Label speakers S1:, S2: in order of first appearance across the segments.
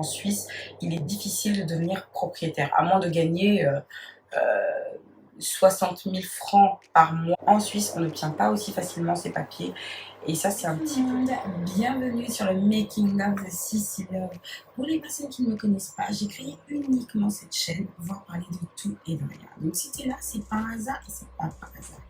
S1: En Suisse, il est difficile de devenir propriétaire, à moins de gagner 60 000 francs par mois. En Suisse, on n'obtient pas aussi facilement ses papiers. Et ça, c'est un petit peu... Bienvenue sur le Making of the Sissi Love. Pour les personnes qui ne me connaissent pas, j'ai créé uniquement cette chaîne pour pouvoir parler de tout et de rien. Donc si tu es là, c'est pas un hasard et c'est pas par hasard.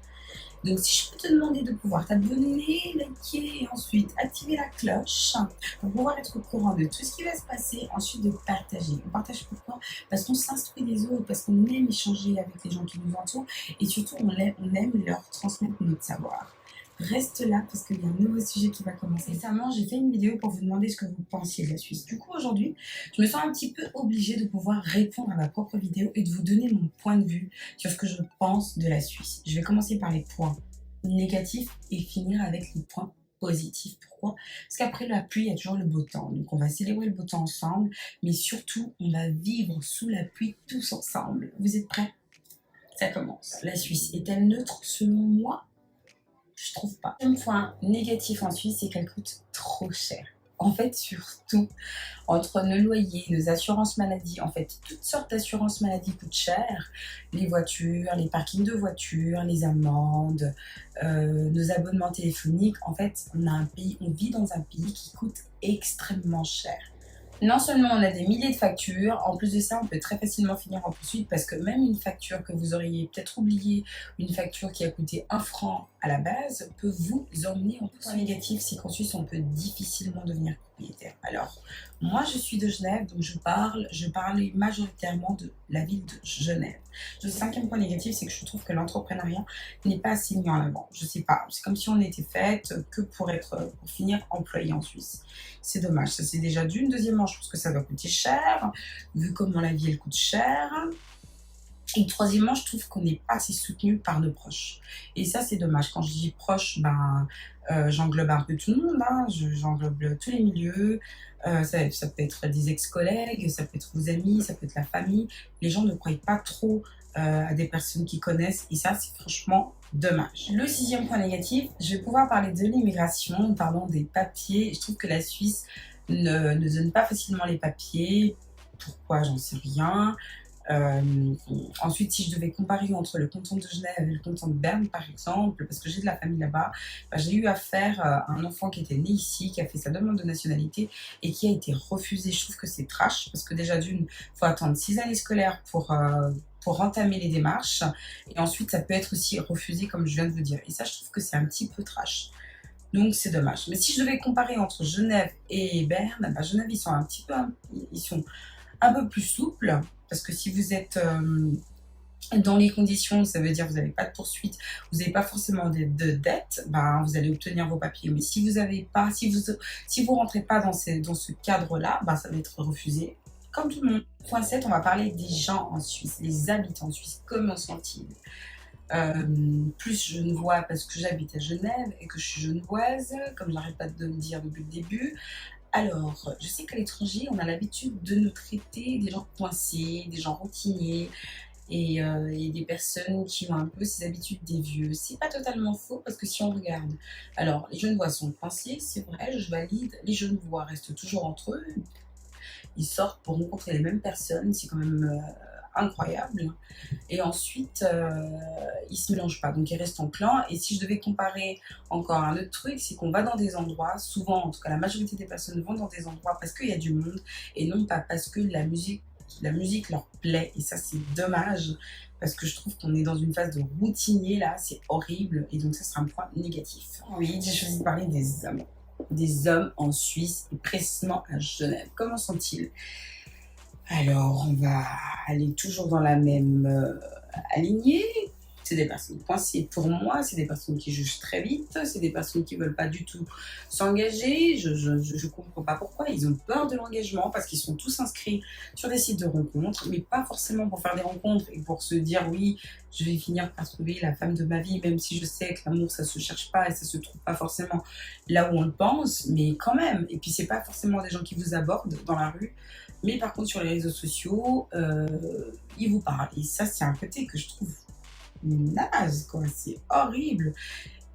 S1: Donc si je peux te demander de pouvoir t'abonner, liker et ensuite activer la cloche pour pouvoir être au courant de tout ce qui va se passer, ensuite de partager. On partage pourquoi? Parce qu'on s'instruit des autres, parce qu'on aime échanger avec les gens qui nous entourent et surtout on aime leur transmettre notre savoir. Reste là parce qu'il y a un nouveau sujet qui va commencer. Récemment, j'ai fait une vidéo pour vous demander ce que vous pensiez de la Suisse. Du coup, aujourd'hui, je me sens un petit peu obligée de pouvoir répondre à ma propre vidéo et de vous donner mon point de vue sur ce que je pense de la Suisse. Je vais commencer par les points négatifs et finir avec les points positifs. Pourquoi? Parce qu'après la pluie, il y a toujours le beau temps. Donc, on va célébrer le beau temps ensemble, mais surtout, on va vivre sous la pluie tous ensemble. Vous êtes prêts? Ça commence. La Suisse est-elle neutre selon moi? Je trouve pas. Un point négatif en Suisse, c'est qu'elle coûte trop cher. En fait, surtout, entre nos loyers, nos assurances maladie, en fait, toutes sortes d'assurances maladie coûtent cher. Les voitures, les parkings de voitures, les amendes, nos abonnements téléphoniques. En fait, on vit dans un pays qui coûte extrêmement cher. Non seulement on a des milliers de factures, en plus de ça, on peut très facilement finir en poursuite parce que même une facture que vous auriez peut-être oubliée, une facture qui a coûté 1 franc à la base, peut vous emmener en poursuite. Le négatif, c'est qu'en Suisse, on peut difficilement devenir propriétaire. Alors, moi, je suis de Genève, donc je parle majoritairement de la ville de Genève. Le cinquième point négatif, c'est que je trouve que l'entrepreneuriat n'est pas assez mis en avant. Je sais pas, c'est comme si on était faite que pour finir employé en Suisse. C'est dommage, ça c'est déjà d'une. Deuxièmement, je pense que ça va coûter cher, vu comment la vie elle coûte cher. Et troisièmement, je trouve qu'on n'est pas assez soutenu par nos proches. Et ça, c'est dommage. Quand je dis proches, j'englobe un peu tout le monde. Hein. J'englobe tous les milieux. Ça peut être des ex-collègues, ça peut être vos amis, ça peut être la famille. Les gens ne croient pas trop à des personnes qui connaissent. Et ça, c'est franchement dommage. Le sixième point négatif, je vais pouvoir parler de l'immigration, pardon, des papiers. Je trouve que la Suisse ne donne pas facilement les papiers. Pourquoi? J'en sais rien. Ensuite, si je devais comparer entre le canton de Genève et le canton de Berne, par exemple, parce que j'ai de la famille là-bas, j'ai eu affaire à un enfant qui était né ici, qui a fait sa demande de nationalité et qui a été refusé. Je trouve que c'est trash, parce que déjà d'une, il faut attendre 6 années scolaires pour entamer les démarches, et ensuite, ça peut être aussi refusé, comme je viens de vous dire. Et ça, je trouve que c'est un petit peu trash. Donc c'est dommage. Mais si je devais comparer entre Genève et Berne, Genève, ils sont un peu plus souples, parce que si vous êtes dans les conditions, ça veut dire que vous n'avez pas de poursuite, vous n'avez pas forcément de dette, vous allez obtenir vos papiers. Mais si vous avez pas, si vous rentrez pas dans ce cadre-là, ça va être refusé, comme tout le monde. Point 7, on va parler des gens en Suisse, les habitants en Suisse. Comment sont-ils? Plus genevois parce que j'habite à Genève et que je suis genevoise, comme j'arrête pas de le dire depuis le début. Alors, je sais qu'à l'étranger, on a l'habitude de nous traiter des gens coincés, des gens routiniers et des personnes qui ont un peu ces habitudes des vieux. C'est pas totalement faux parce que si on regarde, alors les Genevois sont coincés, c'est vrai, je valide, les Genevois restent toujours entre eux, ils sortent pour rencontrer les mêmes personnes, c'est quand même incroyable. Et ensuite, ils se mélangent pas, donc ils restent en clan. Et si je devais comparer encore un autre truc, c'est qu'on va dans des endroits, souvent, en tout cas la majorité des personnes vont dans des endroits parce qu'il y a du monde et non pas parce que la musique leur plaît. Et ça, c'est dommage parce que je trouve qu'on est dans une phase de routinier là, c'est horrible. Et donc ça sera un point négatif. Oui, j'ai choisi de parler des hommes. Des hommes en Suisse et précisément à Genève. Comment sont-ils? Alors, on va aller toujours dans la même alignée. C'est des personnes coincées pour moi, c'est des personnes qui jugent très vite, c'est des personnes qui ne veulent pas du tout s'engager. Je ne comprends pas pourquoi. Ils ont peur de l'engagement parce qu'ils sont tous inscrits sur des sites de rencontres, mais pas forcément pour faire des rencontres et pour se dire oui, je vais finir par trouver la femme de ma vie, même si je sais que l'amour, ça ne se cherche pas et ça ne se trouve pas forcément là où on le pense, mais quand même. Et puis, ce n'est pas forcément des gens qui vous abordent dans la rue. Mais par contre, sur les réseaux sociaux, ils vous parlent. Et ça, c'est un côté que je trouve naze, quoi. C'est horrible.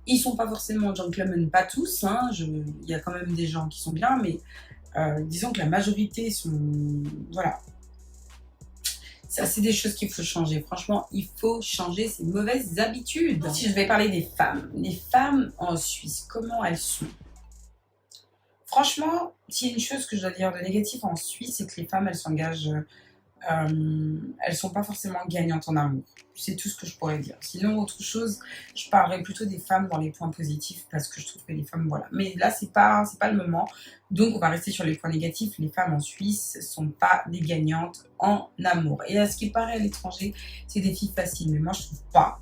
S1: Ils sont pas forcément gentlemen, pas tous. Hein. Il y a quand même des gens qui sont bien, mais disons que la majorité sont... Voilà. Ça, c'est des choses qu'il faut changer. Franchement, il faut changer ces mauvaises habitudes. Si je vais parler des femmes. Les femmes en Suisse, comment elles sont? Franchement, s'il y a une chose que je dois dire de négatif en Suisse, c'est que les femmes, elles s'engagent... elles sont pas forcément gagnantes en amour. C'est tout ce que je pourrais dire. Sinon, autre chose, je parlerai plutôt des femmes dans les points positifs parce que je trouve que les femmes, voilà. Mais là, c'est pas le moment. Donc, on va rester sur les points négatifs. Les femmes en Suisse sont pas des gagnantes en amour. Et à ce qui paraît à l'étranger, c'est des filles faciles. Mais moi, je trouve pas.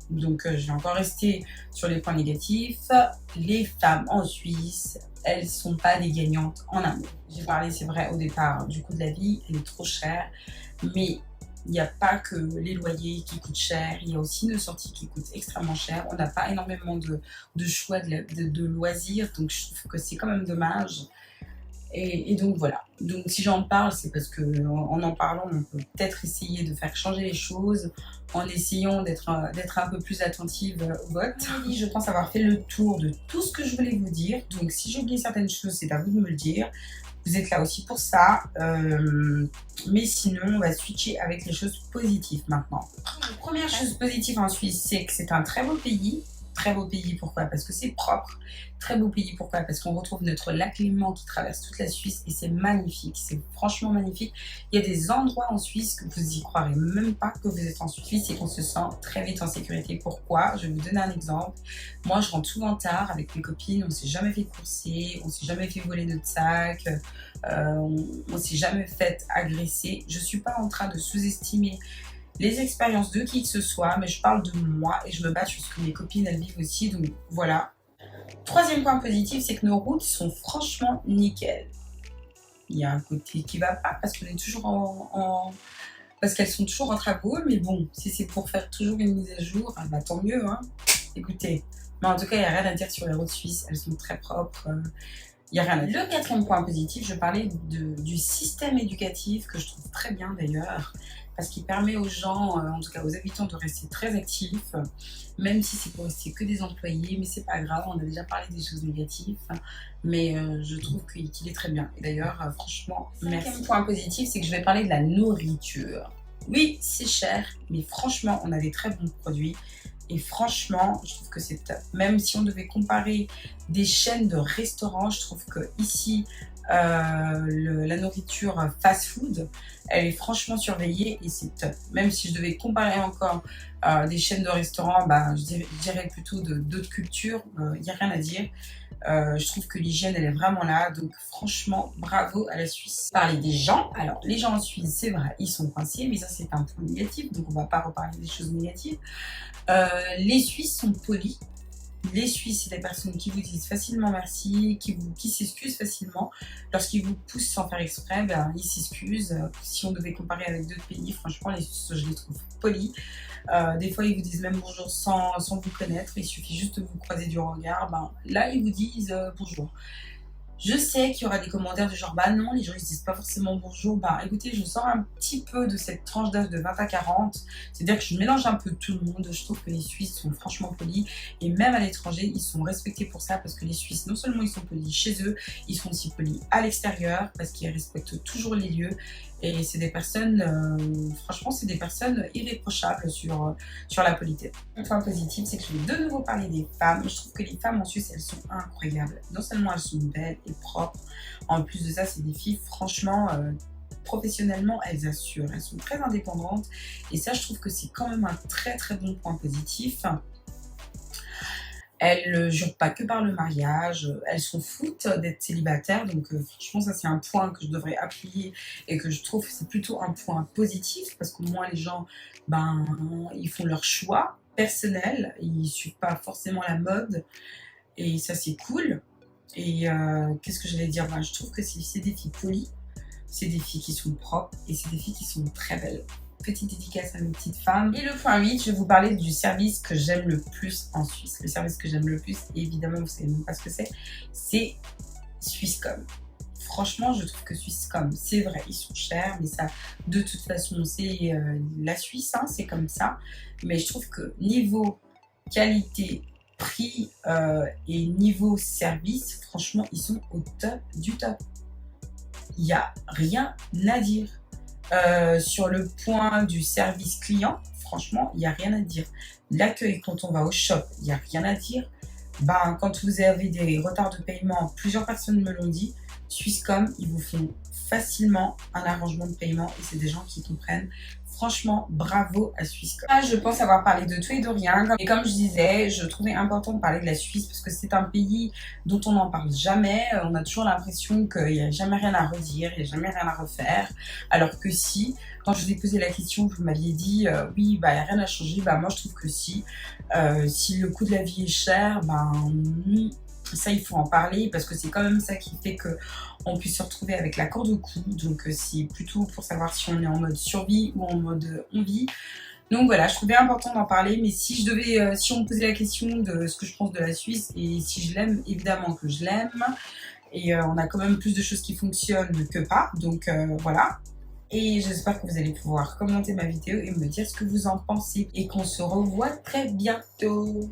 S1: Donc, je vais encore rester sur les points négatifs. Les femmes en Suisse, elles ne sont pas des gagnantes en amour. J'ai parlé, c'est vrai, au départ, du coût de la vie, elle est trop chère. Mais il n'y a pas que les loyers qui coûtent cher, il y a aussi nos sorties qui coûtent extrêmement cher. On n'a pas énormément de choix de loisirs, donc je trouve que c'est quand même dommage. Et donc voilà. Donc si j'en parle, c'est parce que en parlant, on peut peut-être essayer de faire changer les choses en essayant d'être un peu plus attentive au vote. Je pense avoir fait le tour de tout ce que je voulais vous dire. Donc si j'ai oublié certaines choses, c'est à vous de me le dire. Vous êtes là aussi pour ça. Mais sinon, on va switcher avec les choses positives maintenant. La première chose positive en Suisse, c'est que c'est un très beau pays. Très beau pays, pourquoi? Parce que c'est propre. Très beau pays, pourquoi? Parce qu'on retrouve notre lac Léman qui traverse toute la Suisse et c'est magnifique, c'est franchement magnifique. Il y a des endroits en Suisse que vous y croirez même pas que vous êtes en Suisse et qu'on se sent très vite en sécurité. Pourquoi? Je vais vous donner un exemple. Moi, je rentre souvent tard avec mes copines, on s'est jamais fait courser, on s'est jamais fait voler notre sac, on s'est jamais fait agresser. Je suis pas en train de sous-estimer les expériences de qui que ce soit, mais je parle de moi et je me base sur ce que mes copines elles vivent aussi, donc voilà. Troisième point positif, c'est que nos routes sont franchement nickel. Il y a un côté qui va pas parce qu'on est toujours parce qu'elles sont toujours en travaux, mais bon, si c'est pour faire toujours une mise à jour, bah, tant mieux, hein. Écoutez, mais en tout cas, il n'y a rien à dire sur les routes suisses, elles sont très propres. Il n'y a rien à dire. Le quatrième point positif, je parlais du système éducatif que je trouve très bien d'ailleurs, parce qu'il permet aux gens, en tout cas aux habitants, de rester très actifs, même si c'est pour rester que des employés, mais c'est pas grave, on a déjà parlé des choses négatives, mais je trouve qu'il est très bien. Et d'ailleurs, franchement, merci. Cinquième point positif, c'est que je vais parler de la nourriture. Oui, c'est cher, mais franchement, on a des très bons produits. Et franchement, je trouve que c'est top. Même si on devait comparer des chaînes de restaurants, je trouve que ici, la nourriture fast-food, elle est franchement surveillée et c'est top. Même si je devais comparer encore des chaînes de restaurants, bah, je dirais plutôt d'autres cultures, il n'y a rien à dire. Je trouve que l'hygiène, elle est vraiment là. Donc franchement, bravo à la Suisse. Parler des gens. Alors, les gens en Suisse, c'est vrai, ils sont coincés, mais ça, c'est un point négatif. Donc, on ne va pas reparler des choses négatives. Les Suisses sont polis. Les Suisses, c'est des personnes qui vous disent facilement merci, qui s'excusent facilement. Lorsqu'ils vous poussent sans faire exprès, ben, ils s'excusent. Si on devait comparer avec d'autres pays, franchement, les Suisses, je les trouve polis. Des fois, ils vous disent même bonjour sans vous connaître. Il suffit juste de vous croiser du regard. Ben, là, ils vous disent bonjour. Je sais qu'il y aura des commentaires du genre bah non, les gens ils se disent pas forcément bonjour. Bah écoutez, je sors un petit peu de cette tranche d'âge de 20 à 40. C'est-à-dire que je mélange un peu tout le monde. Je trouve que les Suisses sont franchement polis. Et même à l'étranger, ils sont respectés pour ça parce que les Suisses, non seulement ils sont polis chez eux, ils sont aussi polis à l'extérieur parce qu'ils respectent toujours les lieux. Et c'est des personnes, franchement, c'est des personnes irréprochables sur la politesse. Un point positif, c'est que je vais de nouveau parler des femmes. Je trouve que les femmes en Suisse, elles sont incroyables. Non seulement elles sont belles et propres, en plus de ça, c'est des filles, franchement, professionnellement, elles assurent. Elles sont très indépendantes. Et ça, je trouve que c'est quand même un très très bon point positif. Elles ne jurent pas que par le mariage, elles s'en foutent d'être célibataires, donc franchement ça c'est un point que je devrais appuyer et que je trouve que c'est plutôt un point positif parce qu'au moins les gens, ben, ils font leur choix personnel, ils ne suivent pas forcément la mode et ça c'est cool. Et qu'est-ce que j'allais dire, ben, je trouve que c'est des filles polies, c'est des filles qui sont propres et c'est des filles qui sont très belles. Petite dédicace à mes petites femmes. Et le point 8, je vais vous parler du service que j'aime le plus en Suisse. Le service que j'aime le plus, et évidemment, vous savez même pas ce que c'est Swisscom. Franchement, je trouve que Swisscom, c'est vrai, ils sont chers, mais ça, de toute façon, c'est la Suisse, hein, c'est comme ça. Mais je trouve que niveau qualité, prix et niveau service, franchement, ils sont au top du top. il n'y a rien à dire. Sur le point du service client, franchement, il n'y a rien à dire. L'accueil quand on va au shop, il n'y a rien à dire. Ben, quand vous avez des retards de paiement, plusieurs personnes me l'ont dit, Swisscom, ils vous font facilement un arrangement de paiement et c'est des gens qui comprennent. Franchement, bravo à Swisscom. Là, je pense avoir parlé de tout et de rien. Et comme je disais, je trouvais important de parler de la Suisse parce que c'est un pays dont on n'en parle jamais. On a toujours l'impression qu'il n'y a jamais rien à redire, il n'y a jamais rien à refaire. Alors que si, quand je vous ai posé la question, vous m'aviez dit oui, bah, il n'y a rien à changer. Bah, moi, je trouve que si. Si le coût de la vie est cher, ben ça, il faut en parler parce que c'est quand même ça qui fait qu'on puisse se retrouver avec la corde au cou. Donc, c'est plutôt pour savoir si on est en mode survie ou en mode on vit. Donc voilà, je trouvais important d'en parler. Mais si si on me posait la question de ce que je pense de la Suisse et si je l'aime, évidemment que je l'aime. Et on a quand même plus de choses qui fonctionnent que pas. Donc voilà. Et j'espère que vous allez pouvoir commenter ma vidéo et me dire ce que vous en pensez. Et qu'on se revoit très bientôt.